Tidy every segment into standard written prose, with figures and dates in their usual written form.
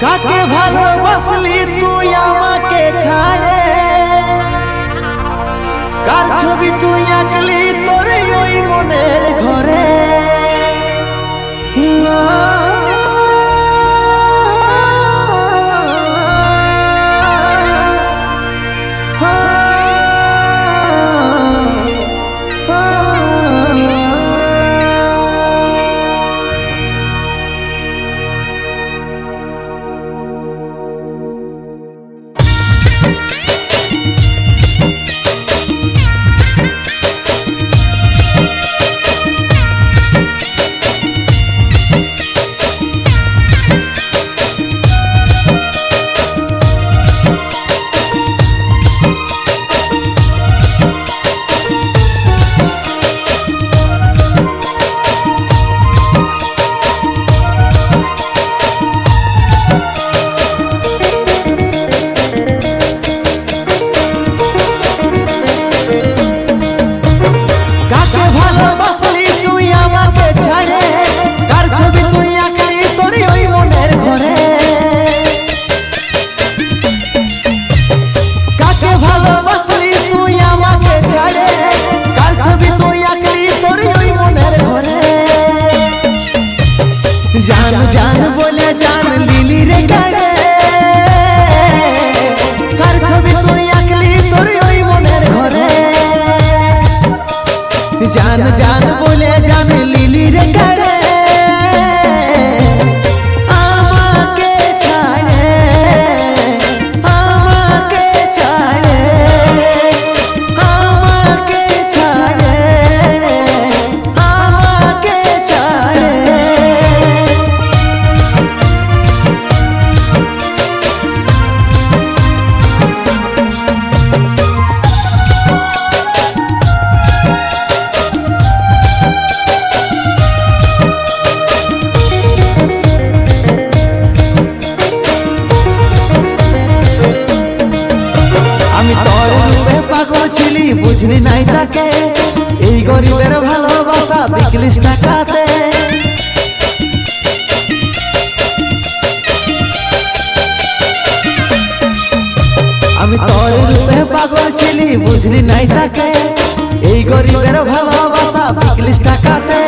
কাকে ভালোবাসলি তুই আমাকে ছাড়ে, কার ছবি তুই আঁকলি তোর ওই মনের ঘরে। जान जान बोले जान लिली रे गाड़े, कार छवि तुई आंकली तोर ओई मनेर घरे। जान जान बोले जान लिली रे गाड़े, आमाके छाड़े आमाके छाड़े आमाके छाड़े आमाके छाड़े। বুঝলি নাই তাকে এই গরিবের ভালোবাসা বিকলিস টাকাতে। আমি তোর রূপে পাগল ছিলি বুঝলি নাই তাকে এই গরিবের ভালোবাসা বিকলিস টাকাতে।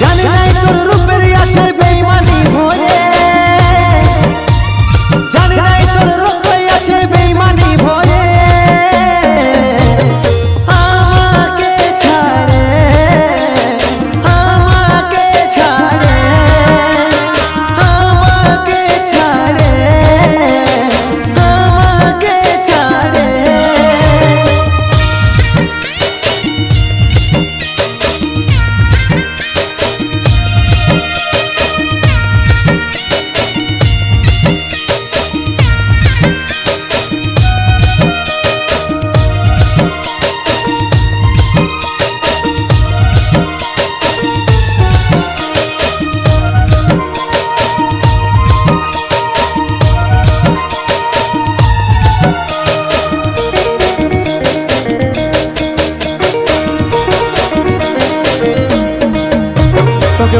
জানি নাই তোর রূপের আছে বেঈমানি ভরে, জানি নাই তোর রূপে আছে বেঈমানি ভরে।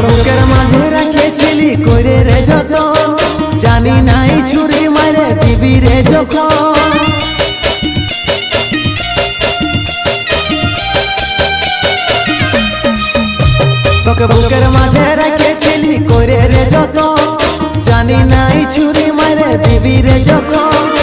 বুকের মাঝে রাখেছিলি কইরে রে যত, জানি নাই ছুরি মারে দিবি রে যখন। তোকে বুকের মাঝে রাখেছিলি কইরে রে যত, জানি নাই ছুরি মারে দিবি রে যখন।